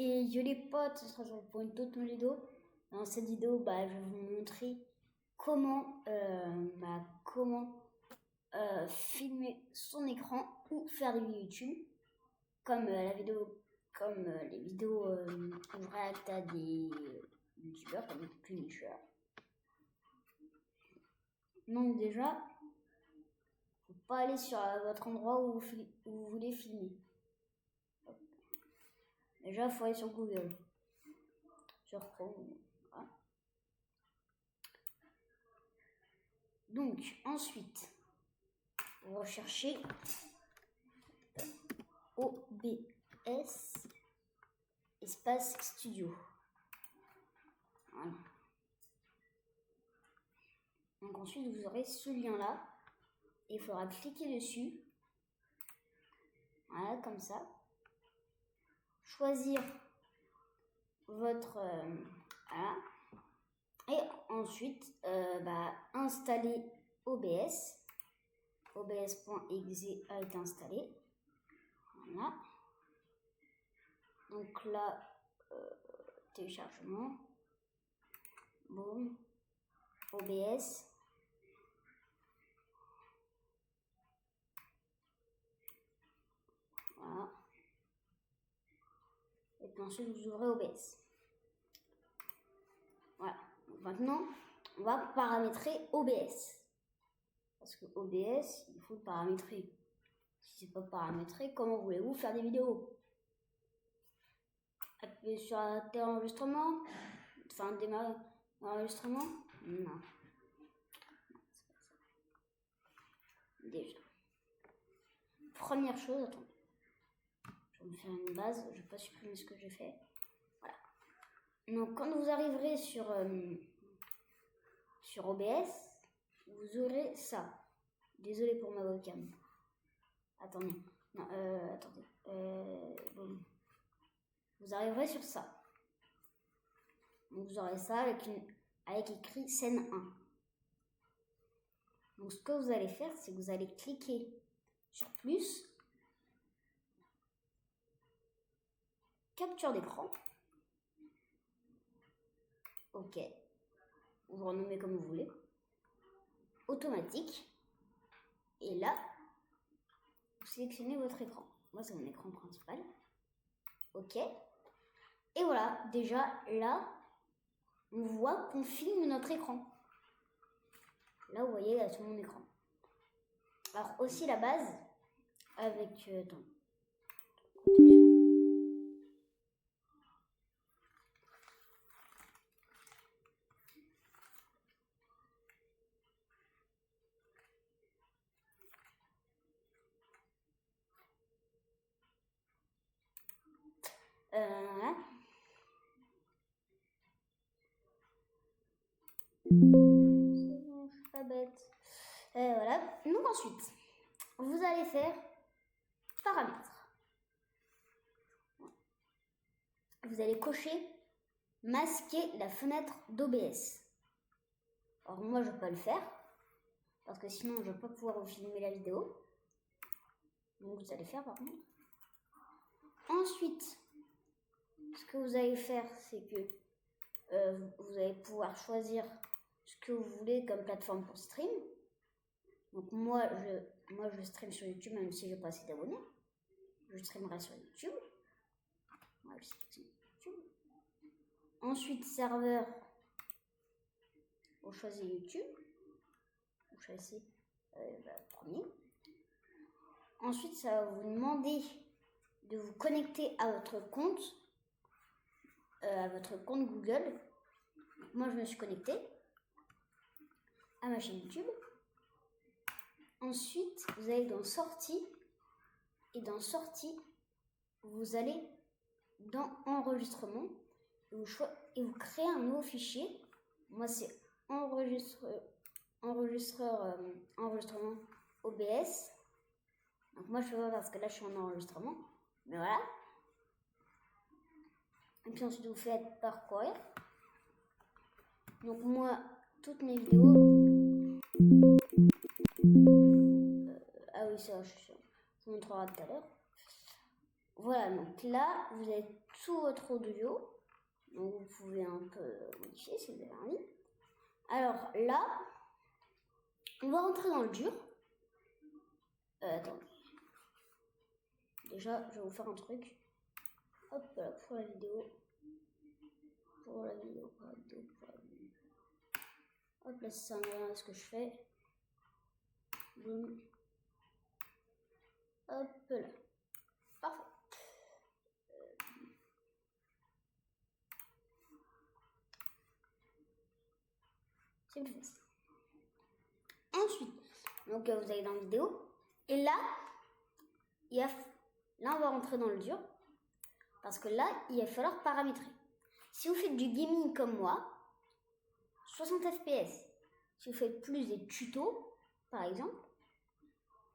Et yo les potes, ce sera pour une toute nouvelle vidéo. Dans cette vidéo, je vais vous montrer comment, filmer son écran ou faire des vidéos YouTube, comme les vidéos où je réacte à des youtubeurs comme Punisher. Donc déjà, faut pas aller sur votre endroit où vous voulez filmer. Déjà, il faut aller sur Google, sur Chrome. Voilà. Donc, ensuite, vous recherchez OBS espace studio. Voilà. Donc ensuite, vous aurez ce lien-là et il faudra cliquer dessus. Voilà, comme ça. Choisir votre... voilà. Et ensuite, installer OBS. OBS.exe a été installé. Voilà. Donc là, téléchargement. Boum. OBS. Voilà. Et puis ensuite, vous ouvrez OBS. Voilà. Donc maintenant, on va paramétrer OBS. Parce que OBS, il faut le paramétrer. Si c'est pas paramétré, comment voulez-vous faire des vidéos? Appuyez sur tel enregistrement, enfin démarrer l'enregistrement. Non, c'est pas ça. Déjà, première chose, attendez. Je vais me faire une base, je vais pas supprimer ce que j'ai fait. Voilà. Donc quand vous arriverez sur OBS, vous aurez ça. Désolé pour ma webcam. Attendez. Non, attendez. Bon. Vous arriverez sur ça. Donc vous aurez ça avec écrit scène 1. Donc ce que vous allez faire, c'est que vous allez cliquer sur plus, capture d'écran. OK. Vous renommez comme vous voulez. Automatique. Et là, vous sélectionnez votre écran. Moi, c'est mon écran principal. OK. Et voilà, déjà là, on voit qu'on filme notre écran. Là, vous voyez, là, sur mon écran. Alors, aussi la base, avec... attends. Voilà. C'est bon, je suis pas bête. Voilà. Donc ensuite, vous allez faire paramètres. Vous allez cocher masquer la fenêtre d'OBS. Alors moi, je ne vais pas le faire parce que sinon, je ne vais pas pouvoir vous filmer la vidéo. Donc vous allez faire par contre. Ensuite, ce que vous allez faire, c'est que vous allez pouvoir choisir ce que vous voulez comme plateforme pour stream. Donc moi je stream sur YouTube, même si je n'ai pas assez d'abonnés. Je streamerai sur YouTube. Voilà, YouTube. Ensuite, serveur, vous choisissez YouTube. Vous choisissez premier. Ensuite, ça va vous demander de vous connecter à votre compte Google. Moi, je me suis connectée à ma chaîne YouTube. Ensuite, vous allez dans Sortie. Et dans Sortie, vous allez dans Enregistrement. Et vous créez un nouveau fichier. Moi, c'est enregistrement OBS. Donc moi, je fais pas parce que là, je suis en enregistrement. Mais voilà. Et puis ensuite, vous faites parcourir. Donc moi, toutes mes vidéos... ah oui, ça, je vous montrerai tout à l'heure. voilà, donc là, vous avez tout votre audio. Donc vous pouvez un peu modifier si vous avez envie. Alors là, on va rentrer dans le dur. Attendez. Déjà, je vais vous faire un truc. Hop là, pour la vidéo. Pour la vidéo. Hop là, ça sert à rien ce que je fais. Boum. Hop là. Parfait. C'est plus facile. Ensuite, donc vous allez dans la vidéo. Et là, là, on va rentrer dans le dur. Parce que là, il va falloir paramétrer. Si vous faites du gaming comme moi, 60 fps. Si vous faites plus des tutos, par exemple,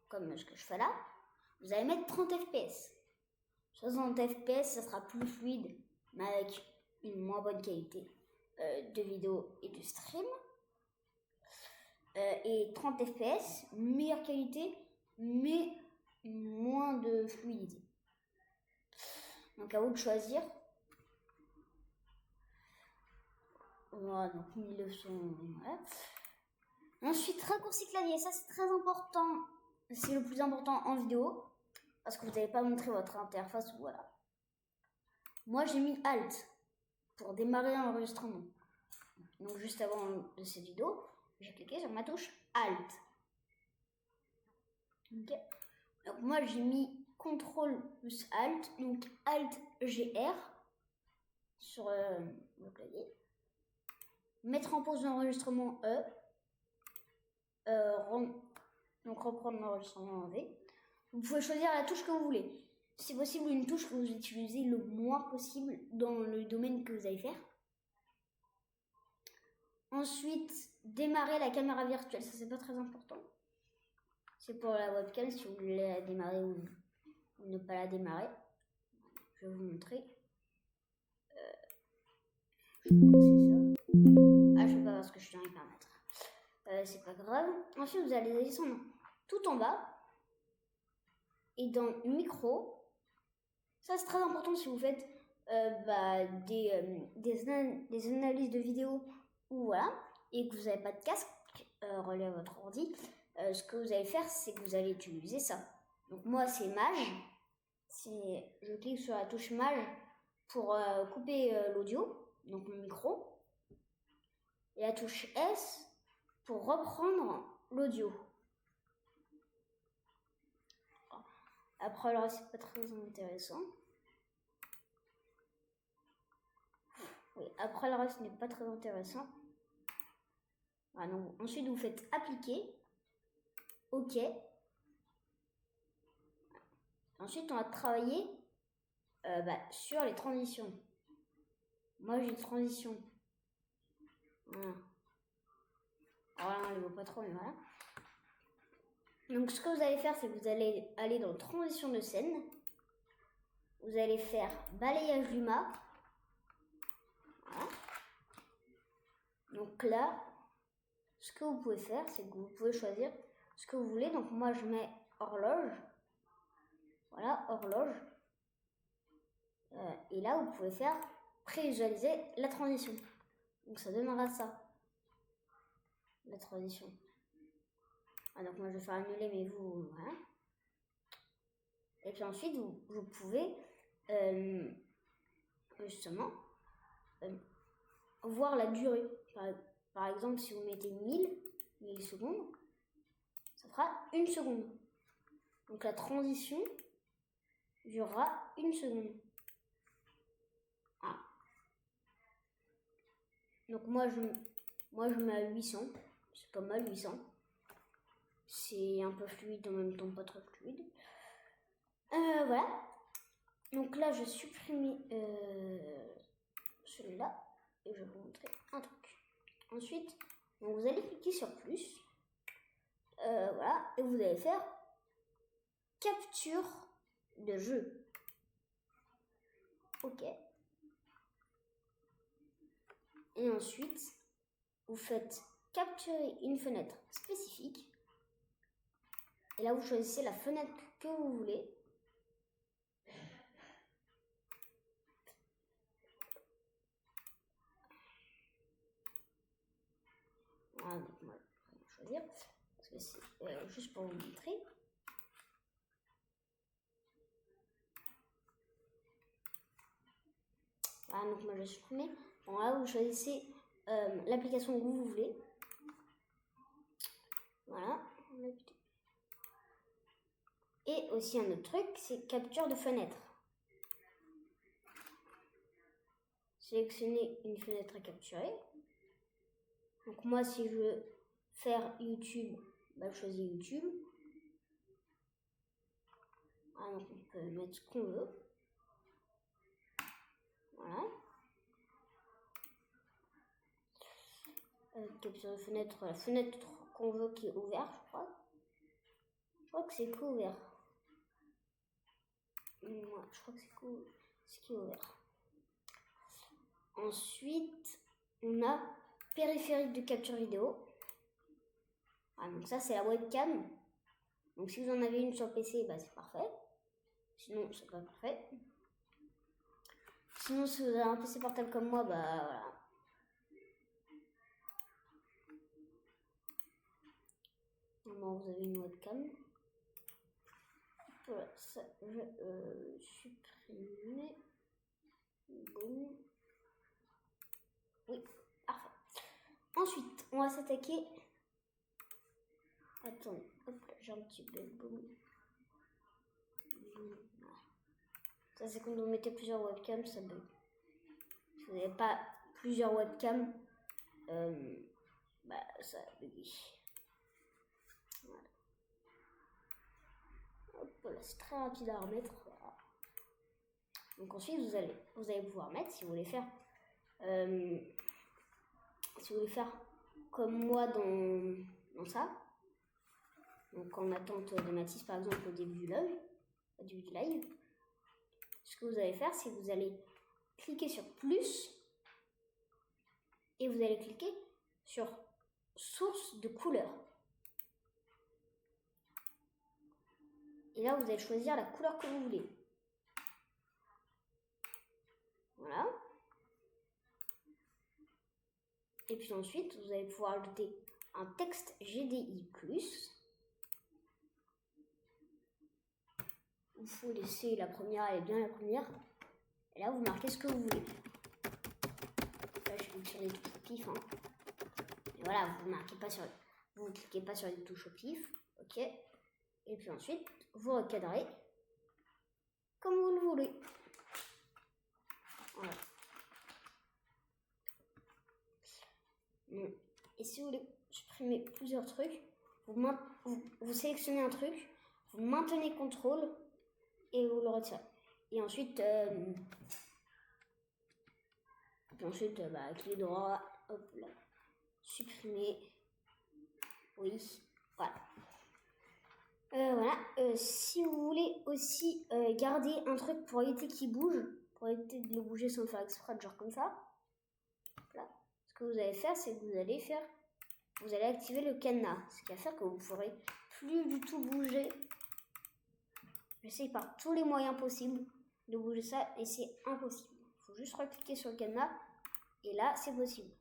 comme ce que je fais là, vous allez mettre 30 fps. 60 fps, ça sera plus fluide, mais avec une moins bonne qualité de vidéo et de stream. Et 30 fps, meilleure qualité, mais moins de fluidité. Donc à vous de choisir. Voilà, donc 1900. Voilà. Ensuite, raccourci clavier, ça c'est très important. C'est le plus important en vidéo. Parce que vous n'avez pas montré votre interface. Voilà. Moi j'ai mis Alt pour démarrer l'enregistrement. Donc juste avant de cette vidéo, j'ai cliqué sur ma touche Alt. Ok. Donc moi j'ai mis CTRL plus Alt, donc Alt GR sur le clavier. Mettre en pause l'enregistrement E. Donc reprendre l'enregistrement en V. Vous pouvez choisir la touche que vous voulez. C'est possible une touche que vous utilisez le moins possible dans le domaine que vous allez faire. Ensuite, démarrer la caméra virtuelle, ça c'est pas très important. C'est pour la webcam si vous voulez la démarrer ou ne pas la démarrer. Je vais vous montrer. Je crois que c'est ça. Ah, je sais pas parce que je suis dans les paramètres. C'est pas grave. Ensuite, vous allez descendre tout en bas. Et dans micro, ça c'est très important si vous faites des analyses de vidéos ou voilà, et que vous n'avez pas de casque relié à votre ordi. Ce que vous allez faire, c'est que vous allez utiliser ça. Donc moi c'est Mage. Je clique sur la touche Mage pour couper l'audio, donc mon micro. Et la touche S pour reprendre l'audio. Après, alors, c'est pas très intéressant. Oui, après, le reste n'est pas très intéressant. Voilà, donc, ensuite, vous faites appliquer. OK. Ensuite, on va travailler sur les transitions. Moi, j'ai une transition. Voilà. Alors là, on ne les voit pas trop, mais voilà. Donc, ce que vous allez faire, c'est que vous allez aller dans transition de scène. Vous allez faire balayage Luma. Voilà. Donc là, ce que vous pouvez faire, c'est que vous pouvez choisir ce que vous voulez. Donc moi, je mets horloge. Voilà, horloge. Et là, vous pouvez faire prévisualiser la transition. Donc ça donnera ça. La transition. Ah, donc moi, je vais faire annuler, mais vous, voilà. Et puis ensuite, vous pouvez justement voir la durée. Par exemple, si vous mettez 1000 secondes, ça fera 1 seconde. Donc la transition durera 1 seconde. Ah. Donc moi je mets à 800. C'est pas mal 800. C'est un peu fluide en même temps pas trop fluide. Voilà. Donc là je supprime celui-là et je vais vous montrer un truc. Ensuite, donc vous allez cliquer sur plus. Voilà, et vous allez faire capture de jeu. OK. Et ensuite, vous faites capturer une fenêtre spécifique. Et là, vous choisissez la fenêtre que vous voulez. choisir. Parce que c'est juste pour vous montrer. Voilà, donc moi je vais supprimer. Bon, là, vous choisissez l'application que vous voulez. Voilà. Et aussi un autre truc, c'est capture de fenêtre. Sélectionnez une fenêtre à capturer. Donc moi, si je veux faire YouTube, bah, je choisis YouTube. Ah, donc on peut mettre ce qu'on veut. Voilà. Capture de fenêtre, la fenêtre qu'on veut qui est ouverte, je crois. Je crois que c'est couvert. Ouais, je crois que c'est qui est ouvert. Ensuite, on a périphérique de capture vidéo. Ah, donc ça, c'est la webcam. Donc si vous en avez une sur PC, bah, c'est parfait. Sinon, c'est pas parfait. Sinon, si vous avez un PC portable comme moi, bah voilà. Normalement, vous avez une webcam. Voilà, ça, je supprimer. Boum. Oui, parfait. Ensuite, on va s'attaquer. Attends, hop, j'ai un petit bug. Boum. Ça, c'est quand vous mettez plusieurs webcams, ça bug. Si vous n'avez pas plusieurs webcams, bah ça bug. Voilà. Hop, là, c'est très rapide à remettre. Voilà. Donc ensuite, vous allez pouvoir mettre, si vous voulez faire, comme moi dans ça. Donc en attente de Mathis, par exemple, au début du live, ce que vous allez faire, c'est que vous allez cliquer sur plus et vous allez cliquer sur source de couleur. Et là, vous allez choisir la couleur que vous voulez. Voilà. Et puis ensuite, vous allez pouvoir ajouter un texte GDI+. Il faut laisser la première, elle est bien la première. Et là, vous marquez ce que vous voulez. Là, je vais tirer les touches au pif. Hein. Et voilà, vous ne cliquez pas sur les touches au pif. Ok. Et puis ensuite, vous recadrez comme vous le voulez. Voilà. Et si vous voulez supprimer plusieurs trucs, vous sélectionnez un truc, vous maintenez CTRL et vous le retirez. Et ensuite, clé droit, hop là, supprimer. Oui, voilà. Voilà. Si vous voulez aussi garder un truc pour éviter qu'il bouge, pour éviter de le bouger sans faire exprès, genre comme ça, là, ce que vous allez faire, c'est que vous allez activer le cadenas, ce qui va faire que vous ne pourrez plus du tout bouger. J'essaye par tous les moyens possibles de bouger ça et c'est impossible. Il faut juste recliquer sur le cadenas et là, c'est possible.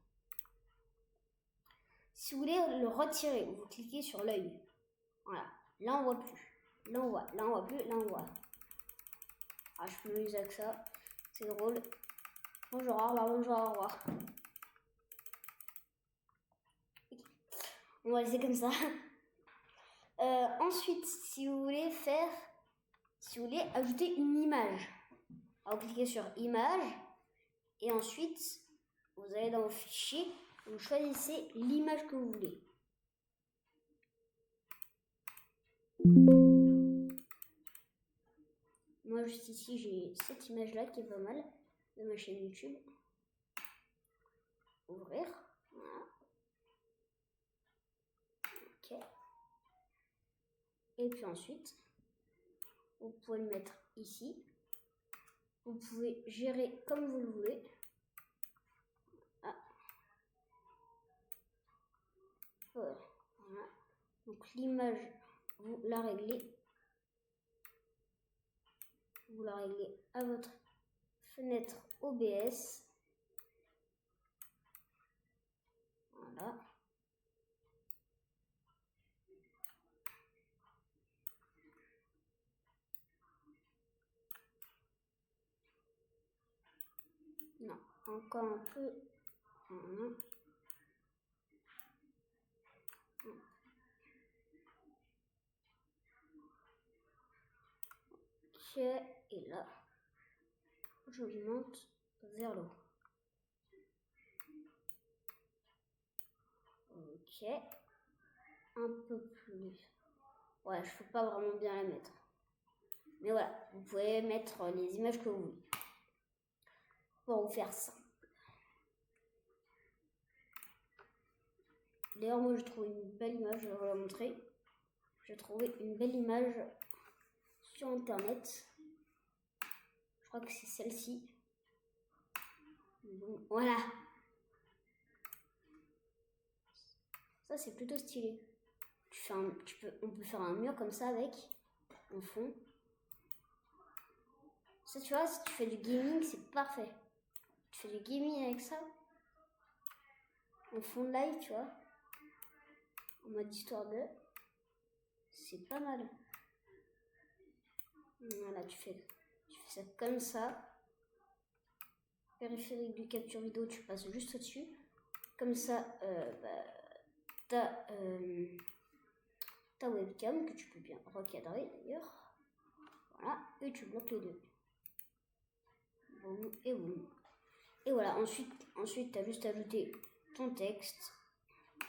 Si vous voulez le retirer, vous cliquez sur l'œil. Voilà. Là, on voit plus. Là, on voit. Là, on voit plus. Là, on voit. Ah, je peux m'amuser avec ça. C'est drôle. Bonjour, au revoir, bonjour, au revoir. Okay. On va laisser comme ça. Ensuite, si vous voulez ajouter une image, alors vous cliquez sur image et ensuite vous allez dans vos fichiers, vous choisissez l'image que vous voulez. Moi, juste ici, j'ai cette image-là qui est pas mal de ma chaîne YouTube. Ouvrir. Voilà. Ok. Et puis ensuite, vous pouvez le mettre ici. Vous pouvez gérer comme vous le voulez. Ah. Voilà. Donc l'image, vous la réglez. Vous la réglez à votre fenêtre OBS. Voilà. Non, encore un peu. Voilà. Ok, et là, j'augmente vers le haut. Ok, un peu plus. Ouais, je peux pas vraiment bien la mettre. Mais voilà, vous pouvez mettre les images que vous voulez. Pour vous faire simple. D'ailleurs, moi, je trouve une belle image, je vais vous la montrer. J'ai trouvé une belle image sur internet. Je crois que c'est celle-ci. Bon, voilà. Ça, c'est plutôt stylé. On peut faire un mur comme ça avec, en fond. Ça, tu vois, si tu fais du gaming, c'est parfait. Tu fais du gaming avec ça. En fond de live, tu vois. En mode histoire de. C'est pas mal. Voilà, tu fais ça comme ça. Périphérique de capture vidéo, tu passes juste au-dessus. Comme ça, t'as ta webcam que tu peux bien recadrer d'ailleurs. Voilà, et tu bloques les deux. Boum et boum. Et voilà, ensuite tu as juste ajouté ton texte.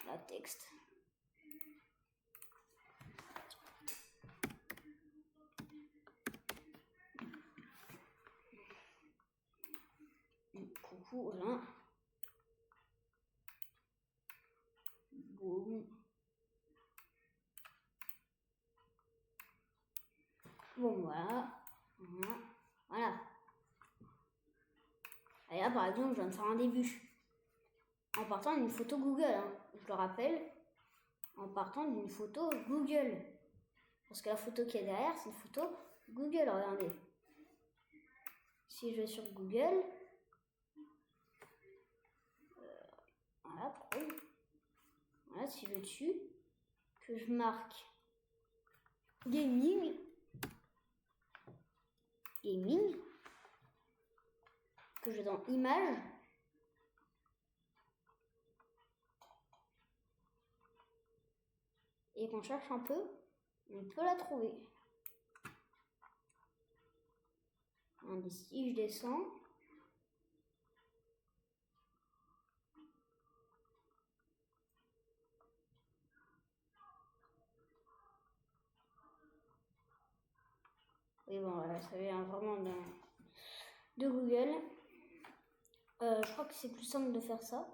La texte. Coucou, voilà. Boum. Bon, voilà. Voilà. Et là, par exemple, je viens de faire un début. En partant d'une photo Google, hein. Je le rappelle. En partant d'une photo Google. Parce que la photo qui est derrière, c'est une photo Google, regardez. Si je vais sur Google, voilà, Chrome. Voilà, si je vais dessus, que je marque gaming, que je vais dans images, et qu'on cherche un peu, on peut la trouver. Ici, je descends. Oui, bon, voilà, ça vient vraiment de Google. Je crois que c'est plus simple de faire ça.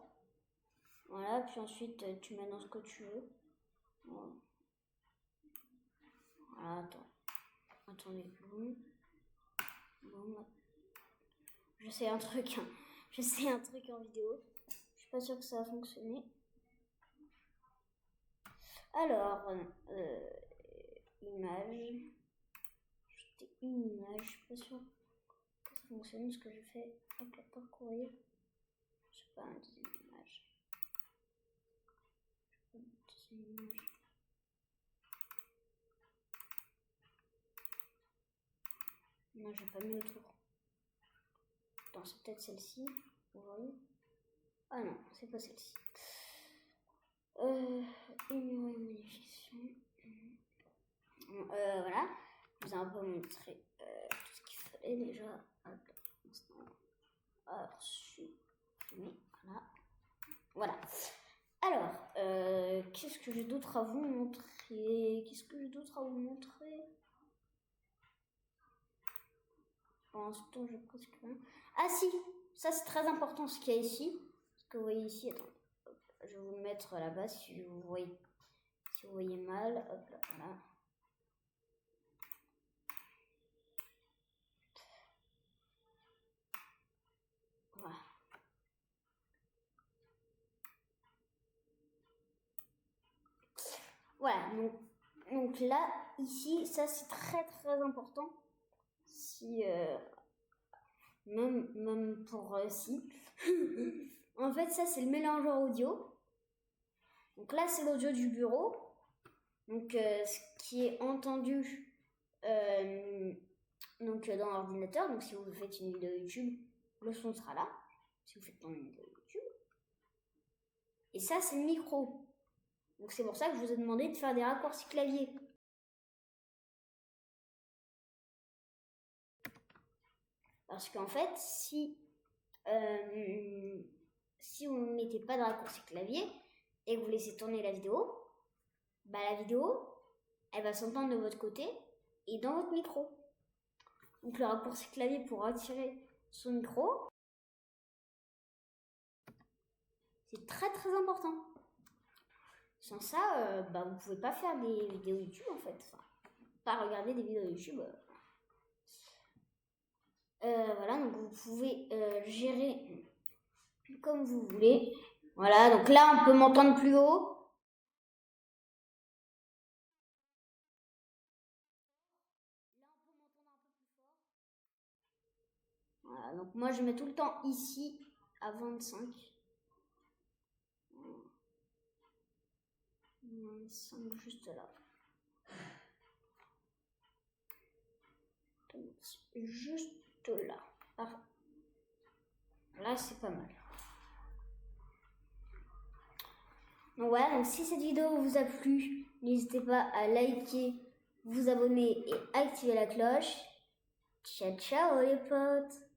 Voilà, puis ensuite, tu mets dans ce que tu veux. Voilà, attendez, boum. Je sais un truc, hein. Je sais un truc en vidéo. Je suis pas sûre que ça va fonctionner. Alors, image. Ajouter une image. Je suis pas sûre que ça fonctionne. Ce que je fais, hop, là, parcourir. Je sais pas, une deuxième image. Non, j'ai pas mis autour. Attends, c'est peut-être celle-ci. Vous voyez? Ah non, c'est pas celle-ci. Une modification. Voilà. Je vous ai un peu montré tout ce qu'il fallait déjà. Alors, supprimer. Voilà. Alors, qu'est-ce que j'ai d'autre à vous montrer? Pour l'instant, j'ai presque rien. Ah si, ça c'est très important ce qu'il y a ici. Ce que vous voyez ici, attends, hop, je vais vous le mettre là-bas si vous voyez mal. Hop là, voilà. Voilà. Voilà, donc là, ici, ça c'est très très important. Si, même pour si. En fait, ça c'est le mélangeur audio. Donc là, c'est l'audio du bureau. Donc, ce qui est entendu donc, dans l'ordinateur. Donc, si vous faites une vidéo YouTube, le son sera là. si vous faites tourner une vidéo YouTube. Et ça, c'est le micro. Donc c'est pour ça que je vous ai demandé de faire des raccourcis clavier. Parce qu'en fait, si vous ne mettez pas de raccourci clavier et que vous laissez tourner la vidéo, la vidéo, elle va s'entendre de votre côté et dans votre micro. Donc le raccourci clavier pour retirer son micro, c'est très très important. Sans ça, vous ne pouvez pas faire des vidéos YouTube en fait. Enfin, pas regarder des vidéos YouTube. Voilà, donc vous pouvez gérer comme vous voulez. Voilà, donc là on peut m'entendre plus haut. Voilà, donc moi je mets tout le temps ici à 25. 25 juste là. Juste là. Là c'est pas mal. Donc voilà, donc si cette vidéo vous a plu, n'hésitez pas à liker, vous abonner et activer la cloche. Ciao ciao les potes!